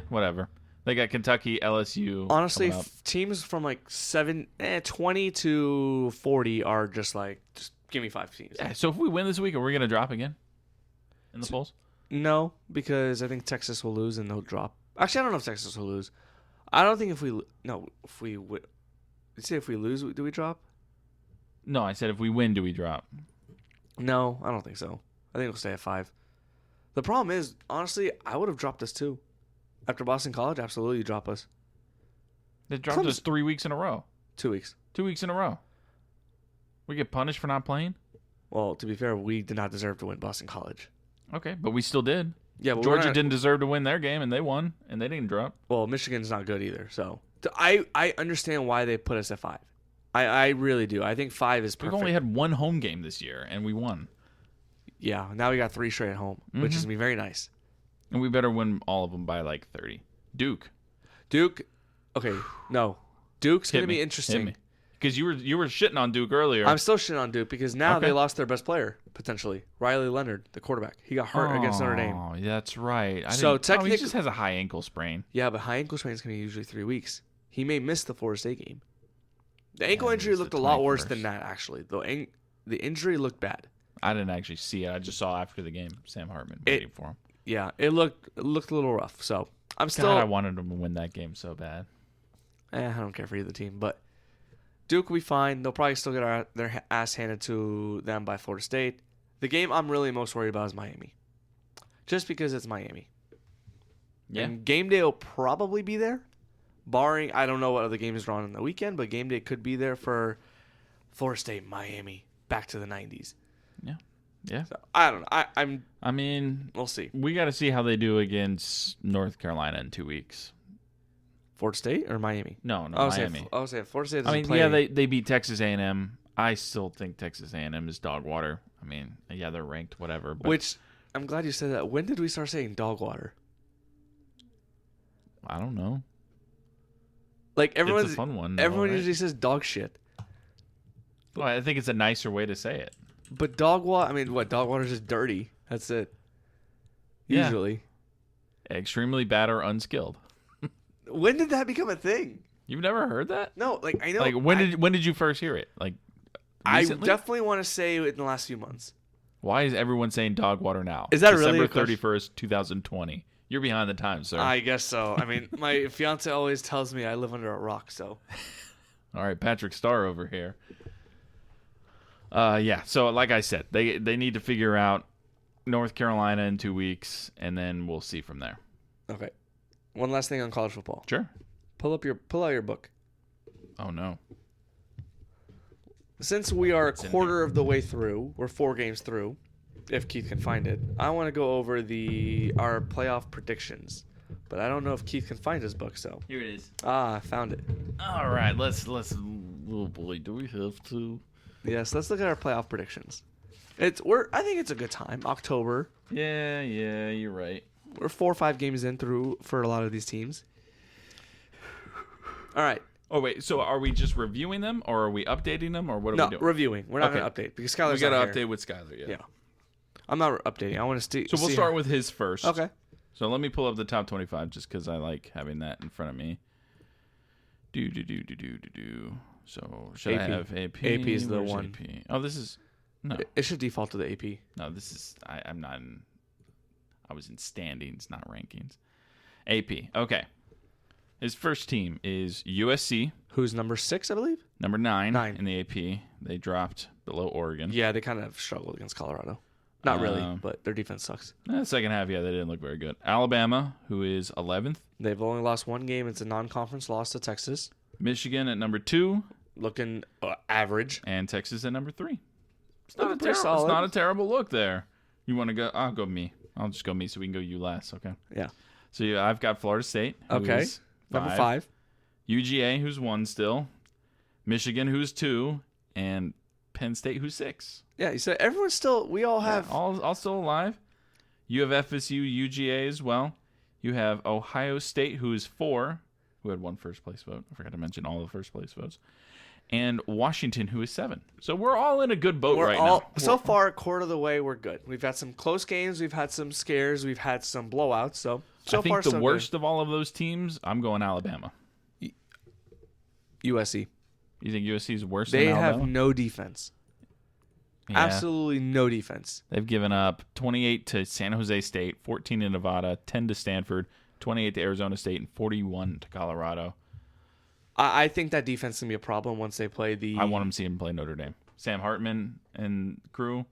Whatever. They got Kentucky, LSU. Honestly, teams from like 20 to 40 are just give me 5 teams. Yeah, so if we win this week, are we going to drop again in the polls? No, because I think Texas will lose and they'll drop. Actually, I don't know if Texas will lose. I don't think if we lose, do we drop? No, I said if we win, do we drop? No, I don't think so. I think we'll stay at 5. The problem is, honestly, I would have dropped us too. After Boston College, absolutely drop us. They dropped us 3 weeks in a row. 2 weeks. 2 weeks in a row. We get punished for not playing? Well, to be fair, we did not deserve to win Boston College. Okay, but we still did. Yeah, but Georgia didn't deserve to win their game, and they won, and they didn't drop. Well, Michigan's not good either. So I understand why they put us at 5. I really do. I think 5 is perfect. We've only had 1 home game this year, and we won. Yeah, now we got 3 straight at home, which is going to be very nice. And we better win all of them by like 30. Duke. Okay, no. Duke's going to be interesting. Because you were shitting on Duke earlier. I'm still shitting on Duke because now they lost their best player, potentially. Riley Leonard, the quarterback. He got hurt against Notre Dame. Oh, that's right. Technically, he just has a high ankle sprain. Yeah, but high ankle sprain is going to be usually 3 weeks. He may miss the Florida State game. The ankle injury looked a lot worse than that, actually. The injury looked bad. I didn't actually see it. I just saw after the game Sam Hartman waiting for him. Yeah, it looked a little rough. So I wanted them to win that game so bad. I don't care for either team, but Duke will be fine. They'll probably still get their ass handed to them by Florida State. The game I'm really most worried about is Miami, just because it's Miami. Yeah, and game day will probably be there, barring I don't know what other games are on the weekend, but game day could be there for Florida State, Miami, back to the 90s. Yeah. Yeah. So, I don't know. I mean, we'll see. We got to see how they do against North Carolina in 2 weeks. Florida State or Miami? No, Miami. I was saying Florida State. I mean, yeah, they beat Texas A&M. I still think Texas A&M is dog water. I mean, yeah, they're ranked, whatever. But which I'm glad you said that. When did we start saying dog water? I don't know. Like it's a fun one. Everyone usually says dog shit. Well, I think it's a nicer way to say it. But dog water, I mean, what? Dog water is just dirty. That's it. Usually. Yeah. Extremely bad or unskilled. When did that become a thing? You've never heard that? No, I know. Like when did you first hear it? Like recently? I definitely want to say it in the last few months. Why is everyone saying dog water now? Is that December really December 31st, 2020? You're behind the times, sir. I guess so. I mean, my fiance always tells me I live under a rock, so. All right, Patrick Starr over here. Yeah, so like I said, they need to figure out North Carolina in 2 weeks, and then we'll see from there. Okay. One last thing on college football. Sure. Pull out your book. Oh, no. Since we are a quarter of the way through, we're 4 games through, if Keith can find it, I want to go over our playoff predictions. But I don't know if Keith can find his book, so. Here it is. I found it. All right, let's. Oh boy, do we have to? Yes, let's look at our playoff predictions. I think it's a good time. October. Yeah, you're right. We're 4 or 5 games in through for a lot of these teams. All right. Oh wait, so are we just reviewing them, or are we updating them, or what are we doing? No, reviewing. We're not going to update because Skylar's we got not to here. update with Skylar. Yeah. I'm not updating. I want to see. So we'll start with his first. Okay. So let me pull up the top 25 just because I like having that in front of me. Do. So should I have AP? AP is the Where's one. AP? Oh, this is no. It should default to the AP. No, this is I'm not in. I was in standings, not rankings. AP. Okay. His first team is USC. Who's number 6, I believe? Number 9 in the AP. They dropped below Oregon. Yeah, they kind of struggled against Colorado. Not really, but their defense sucks. Second half, they didn't look very good. Alabama, who is 11th. They've only lost 1 game. It's a non-conference loss to Texas. Michigan at number 2. Looking average. And Texas at number 3. It's Looking pretty solid. It's not a terrible look there. You want to go? I'll go me. I'll just go me so we can go you last, okay? Yeah. So I've got Florida State. Okay. Number 5. UGA, who's 1 still. Michigan, who's 2. And Penn State, who's 6. Yeah, you said everyone's still. We all have all still alive. You have FSU, UGA as well. You have Ohio State, who is 4, who had 1 first place vote. I forgot to mention all the first place votes. And Washington, who is 7. So we're all in a good boat now. So far, quarter of the way, we're good. We've had some close games. We've had some scares. We've had some blowouts. So I think far, the so worst good. of all of those teams, I'm going Alabama. USC. You think USC is worse They than Alabama? They have no defense. Yeah. Absolutely no defense. They've given up 28 to San Jose State, 14 to Nevada, 10 to Stanford, 28 to Arizona State, and 41 to Colorado. I think that defense is going to be a problem once they play the... I want them to see them play Notre Dame. Sam Hartman and crew,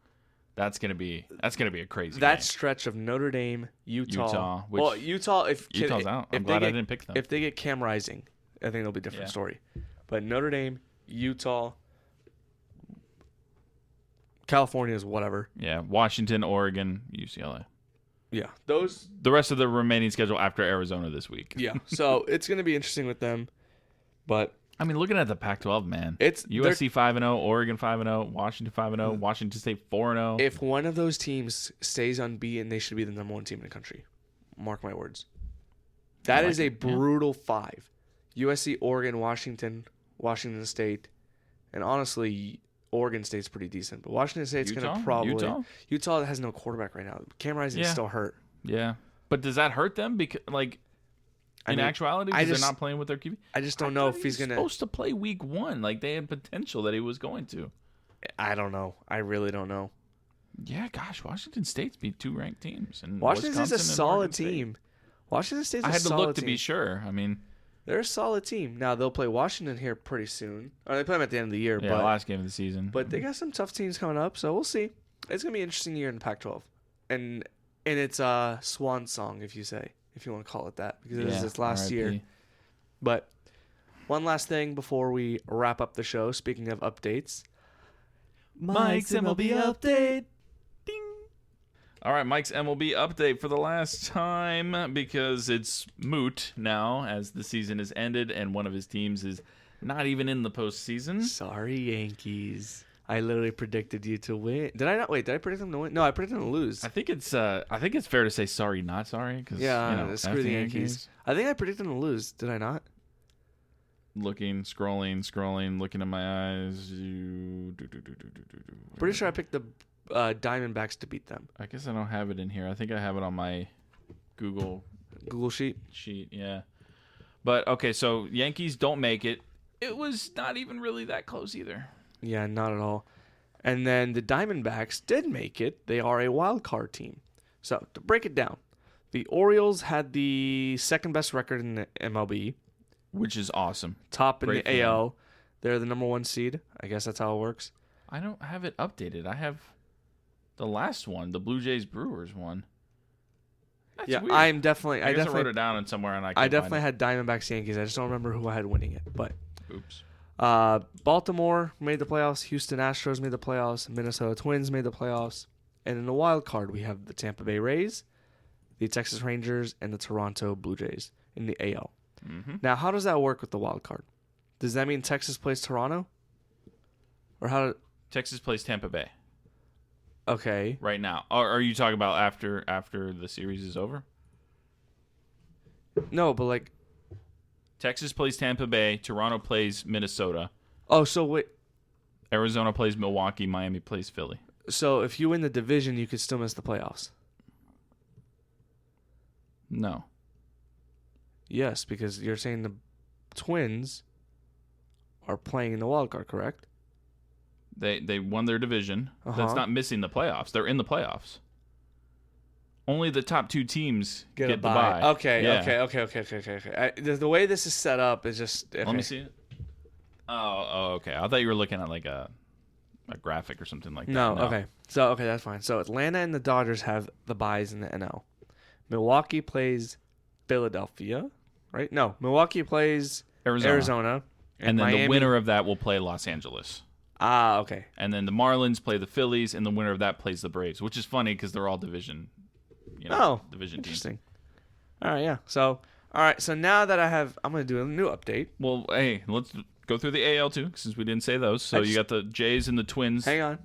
that's going to be a crazy game. Stretch of Notre Dame, Utah. Utah's out. I'm glad I didn't pick them. If they get Cam Rising, I think it'll be a different story. But Notre Dame, Utah... California is whatever. Yeah, Washington, Oregon, UCLA. Yeah, the rest of the remaining schedule after Arizona this week. Yeah, so it's going to be interesting with them. But I mean, looking at the Pac-12, man, it's USC 5-0, Oregon 5-0, Washington 5-0, Washington State 4-0. If one of those teams stays unbeaten, they should be the number 1 team in the country. Mark my words. That is a brutal 5. USC, Oregon, Washington State, and honestly. Oregon State's pretty decent, but Washington State's going to probably... Utah has no quarterback right now. Cam Rising's still hurt. Yeah. But does that hurt them? Because, actuality, because they're not playing with their QB? I just don't know if he's going to... supposed to play week 1. Like, they had potential that he was going to. I don't know. I really don't know. Yeah, gosh, Washington State's beat 2 ranked teams. And Washington State's a solid team. Washington State's a solid team. I had to look to be sure. I mean... They're a solid team. Now, they'll play Washington here pretty soon. Or they play them at the end of the year. Yeah, last game of the season. But they got some tough teams coming up, so we'll see. It's going to be an interesting year in the Pac-12. And it's a swan song, if you want to call it that, because it is its last year. But one last thing before we wrap up the show, speaking of updates. Mike's MLB update. All right, Mike's MLB update for the last time because it's moot now as the season has ended and one of his teams is not even in the postseason. Sorry, Yankees. I literally predicted you to win. Did I not? Wait, did I predict them to win? No, I predicted them to lose. I think it's fair to say sorry, not sorry. Cause, screw the Yankees. I think I predicted them to lose. Did I not? Looking, scrolling, looking at my eyes. Pretty sure I picked the Diamondbacks to beat them. I guess I don't have it in here. I think I have it on my Google sheet. Yeah. But okay, so Yankees don't make it. It was not even really that close either. Yeah, not at all. And then the Diamondbacks did make it. They are a wild card team. So to break it down, The Orioles had the second best record in the MLB. Which is awesome. Top in Great the for them. AL. They're the number 1 seed. I guess that's how it works. I don't have it updated. I have the last one, the Blue Jays Brewers one. That's weird. I'm definitely. I wrote it down somewhere, and I definitely had Diamondbacks Yankees. I just don't remember who I had winning it. But oops. Baltimore made the playoffs. Houston Astros made the playoffs. Minnesota Twins made the playoffs. And in the wild card, we have the Tampa Bay Rays, the Texas Rangers, and the Toronto Blue Jays in the AL. Mm-hmm. Now, how does that work with the wild card? Does that mean Texas plays Toronto? Or how? Texas plays Tampa Bay Okay. right now. Are you talking about after the series is over? No, but like. Texas plays Tampa Bay. Toronto plays Minnesota. Oh, so wait. Arizona plays Milwaukee. Miami plays Philly. So if you win the division, you could still miss the playoffs. No. Yes, because you're saying the Twins are playing in the wild card, correct? They won their division. Uh-huh. That's not missing the playoffs. They're in the playoffs. Only the top 2 teams get the bye. Okay, Yeah. okay. The way this is set up is just... Okay. Let me see it. Oh, okay. I thought you were looking at like a graphic or something like that. No, okay. So, okay, that's fine. So Atlanta and the Dodgers have the byes in the NL. Milwaukee plays Philadelphia, right? No, Milwaukee plays Arizona. And then Miami. the winner of that will play Los Angeles. Ah, okay. And then the Marlins play the Phillies, and the winner of that plays the Braves, which is funny because they're all division teams. Interesting. All right, yeah. So, all right. So now that I'm going to do a new update. Well, hey, let's go through the AL too, since we didn't say those. So you got the Jays and the Twins. Hang on.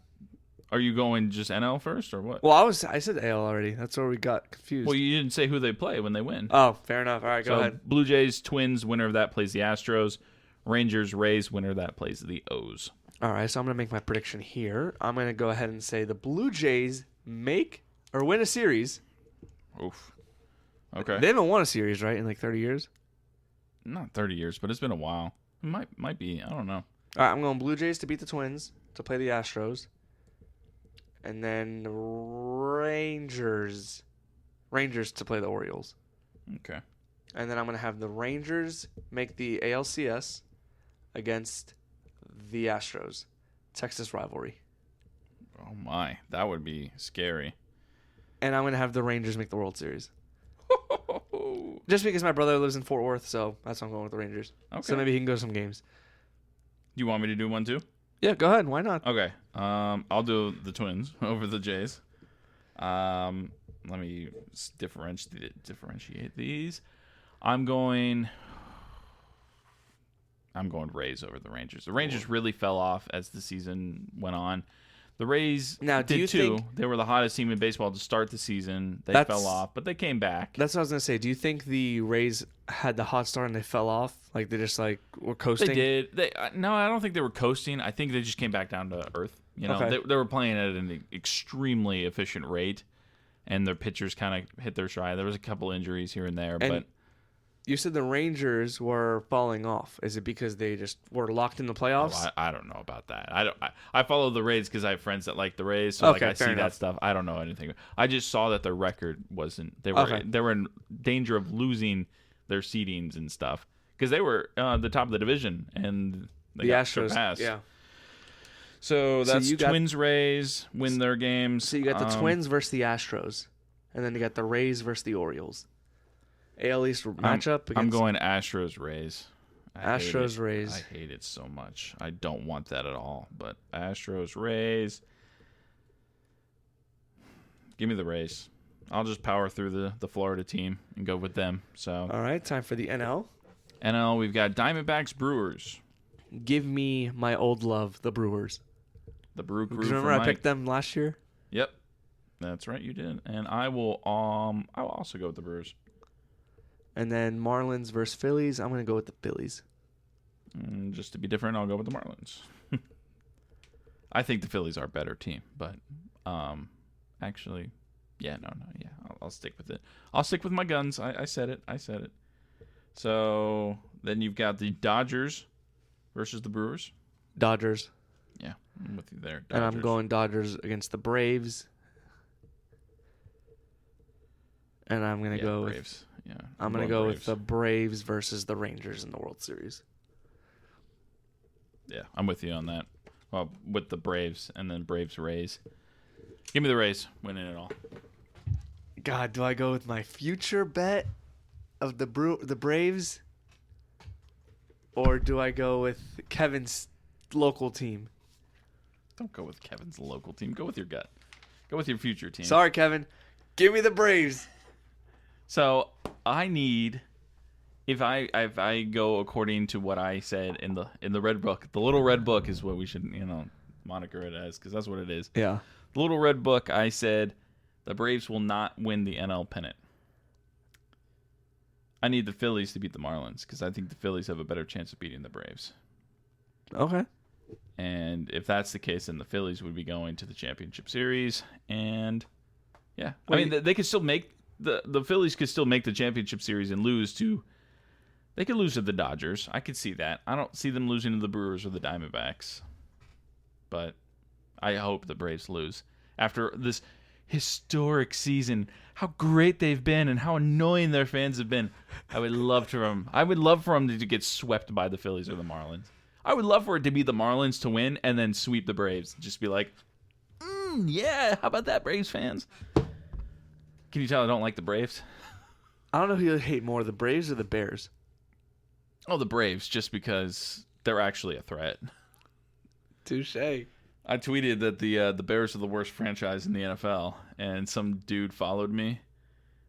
Are you going just NL first or what? Well, I said AL already. That's where we got confused. Well, you didn't say who they play when they win. Oh, fair enough. All right, go ahead. Blue Jays, Twins, winner of that plays the Astros. Rangers, Rays, winner of that plays the O's. All right, so I'm going to make my prediction here. I'm going to go ahead and say the Blue Jays make or win a series. Oof. Okay. They haven't won a series, right, in like 30 years? Not 30 years, but it's been a while. It might be. I don't know. All right, I'm going Blue Jays to beat the Twins, to play the Astros. And then the Rangers to play the Orioles. Okay. And then I'm going to have the Rangers make the ALCS against the Astros. Texas rivalry. Oh, my. That would be scary. And I'm going to have the Rangers make the World Series. Just because my brother lives in Fort Worth, so that's why I'm going with the Rangers. Okay. So maybe he can go to some games. You want me to do one too? Yeah, go ahead. Why not? Okay. I'll do the Twins over the Jays. Let me differentiate these. I'm going Rays over the Rangers. The Rangers really fell off as the season went on. The Rays did too. They were the hottest team in baseball to start the season. They fell off, but they came back. That's what I was going to say. Do you think the Rays had the hot start and they fell off? Like they just were coasting? They did. No, I don't think they were coasting. I think they just came back down to earth. You know, Okay. they were playing at an extremely efficient rate, and their pitchers kind of hit their stride. There was a couple injuries here and there, but you said the Rangers were falling off. Is it because they just were locked in the playoffs? I don't know about that. I follow the Rays because I have friends that like the Rays, so I see enough. that stuff. I don't know anything. I just saw that their record wasn't. They were in danger of losing their seedings and stuff because they were the top of the division and they got Astros surpassed. Yeah. So that's Twins Rays win their games. So you got the Twins versus the Astros, and then you got the Rays versus the Orioles. AL East matchup. I'm going Astros Rays. Astros Rays. I hate it so much. I don't want that at all. But Astros Rays. Give me the Rays. I'll just power through the Florida team and go with them. So all right, time for the NL. NL, we've got Diamondbacks Brewers. Give me my old love, the Brewers. The Brew Crew. Remember I picked them last year? Yep, that's right, you did. And I will also go with the Brewers. And then Marlins versus Phillies. I'm going to go with the Phillies. Just to be different, I'll go with the Marlins. I think the Phillies are a better team, but actually, yeah. I'll stick with it. I'll stick with my guns. I said it. So then you've got the Dodgers versus the Brewers. Dodgers. Yeah, I'm with you there. Dodgers. And I'm going Dodgers against the Braves. And I'm gonna go Braves. I'm gonna go with the Braves versus the Rangers in the World Series. Yeah, I'm with you on that. Well, with the Braves and then Braves Rays. Give me the Rays winning it all. God, do I go with my future bet of the Braves, or do I go with Kevin's local team? Don't go with Kevin's local team. Go with your gut. Go with your future team. Sorry, Kevin. Give me the Braves. So I need, if I go according to what I said in the red book, the little red book is what we should moniker it as, because that's what it is. Yeah. The little red book, I said the Braves will not win the NL pennant. I need the Phillies to beat the Marlins because I think the Phillies have a better chance of beating the Braves. Okay. And if that's the case, then the Phillies would be going to the championship series. And yeah, I mean, they could still make the Phillies could still make the championship series and lose to. They could lose to the Dodgers. I could see that. I don't see them losing to the Brewers or the Diamondbacks. But I hope the Braves lose after this historic season. How great they've been and how annoying their fans have been. I would love for them to get swept by the Phillies or the Marlins. I would love for it to be the Marlins to win and then sweep the Braves. Just be like, yeah, how about that, Braves fans? Can you tell I don't like the Braves? I don't know who you hate more, the Braves or the Bears. Oh, the Braves, just because they're actually a threat. Touche. I tweeted that the Bears are the worst franchise in the NFL, and some dude followed me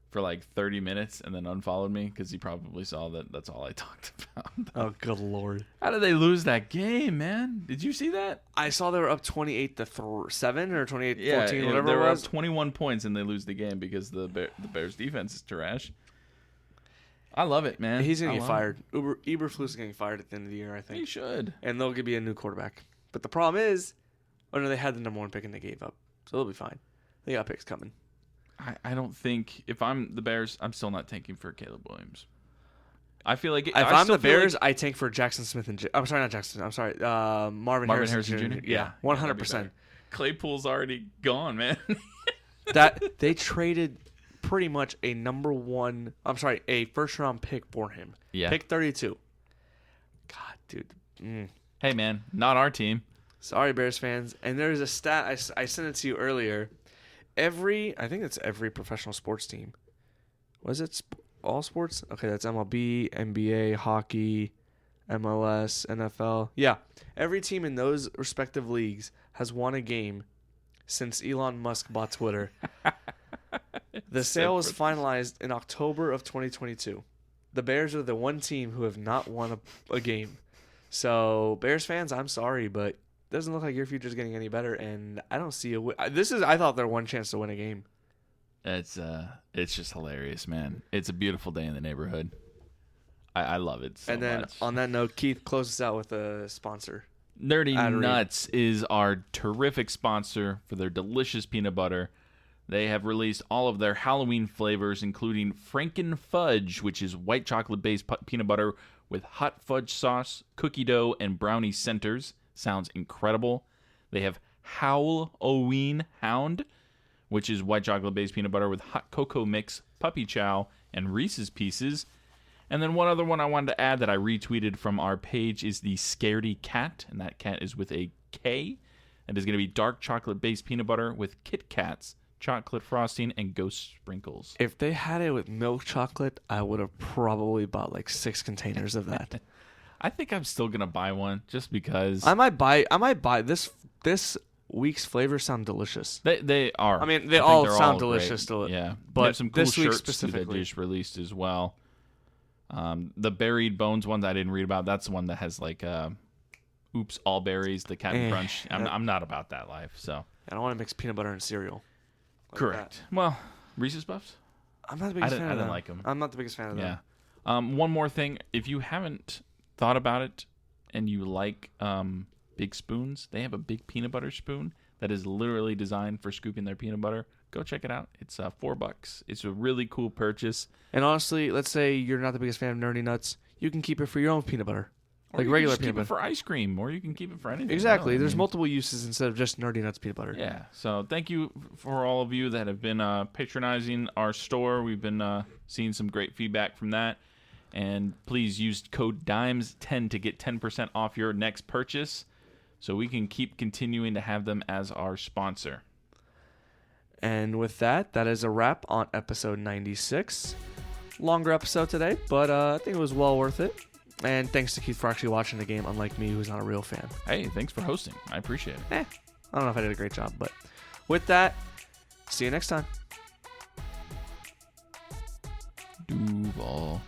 for like 30 minutes and then unfollowed me because he probably saw that that's all I talked about. Oh, good Lord. How did they lose that game, man? Did you see that? I saw they were up 28-7 or 28-14, Yeah, whatever they it were was. up 21 points and they lose the game because the Bears defense is trash. I love it, man. He's going to get fired. Eberflus is getting fired at the end of the year, I think. He should. And they'll give you a new quarterback. But the problem is, they had the number one pick and they gave up. So they'll be fine. They got picks coming. I don't think, if I'm the Bears, I'm still not tanking for Caleb Williams. I feel like... If I'm the Bears, I tank for Jackson Smith and... I'm sorry, not Jackson. I'm sorry. Marvin Harrison Jr. Yeah, 100%. Claypool's already gone, man. That they traded pretty much a first-round pick for him. Yeah. Pick 32. God, dude. Hey, man, not our team. Sorry, Bears fans. And there's a stat, I sent it to you earlier. I think it's every professional sports team. Was it all sports? Okay, that's MLB, NBA, hockey, MLS, NFL. Yeah, every team in those respective leagues has won a game since Elon Musk bought Twitter. The sale was finalized in October of 2022. The Bears are the one team who have not won a game. So, Bears fans, I'm sorry, but it doesn't look like your future's getting any better, and I don't see I thought their one chance to win a game. It's just hilarious, man. It's a beautiful day in the neighborhood. I love it so much. And then on that note, Keith, close us out with a sponsor. Nerdy Nuts is our terrific sponsor for their delicious peanut butter. They have released all of their Halloween flavors, including Franken Fudge, which is white chocolate-based peanut butter with hot fudge sauce, cookie dough, and brownie centers. Sounds incredible. They have Halloween Hound, which is white chocolate-based peanut butter with hot cocoa mix, puppy chow, and Reese's Pieces. And then one other one I wanted to add that I retweeted from our page is the Scaredy Cat, and that cat is with a K. It is going to be dark chocolate-based peanut butter with Kit Kats, chocolate frosting, and ghost sprinkles. If they had it with milk chocolate, I would have probably bought like 6 containers of that. I think I'm still going to buy one just because. I might buy this week's flavors sound delicious. They are. I mean, they all sound all delicious great. Yeah. But they have some cool this week shirts specifically that they just released as well. The Buried Bones one that I didn't read about, that's the one that has like oops, all berries, the Captain Crunch. I'm not about that life, so. I don't want to mix peanut butter and cereal. Like correct. That. Well, Reese's Puffs? I'm not the biggest fan of them. I didn't like them. I'm not the biggest fan of them. Yeah. One more thing. If you haven't thought about it and you like big spoons, they have a big peanut butter spoon that is literally designed for scooping their peanut butter. Go check it out. It's $4. It's a really cool purchase. And honestly, let's say you're not the biggest fan of Nerdy Nuts. You can keep it for your own peanut butter. Or like you regular can just peanut keep it butter. for ice cream, or you can keep it for anything. Exactly. I There's mean, multiple uses instead of just Nerdy Nuts peanut butter. Yeah. So thank you for all of you that have been patronizing our store. We've been seeing some great feedback from that. And please use code DIMES10 to get 10% off your next purchase so we can keep continuing to have them as our sponsor. And with that, that is a wrap on episode 96. Longer episode today, but I think it was well worth it. And thanks to Keith for actually watching the game, unlike me, who's not a real fan. Hey, thanks for hosting. I appreciate it. I don't know if I did a great job, but with that, see you next time. Duval.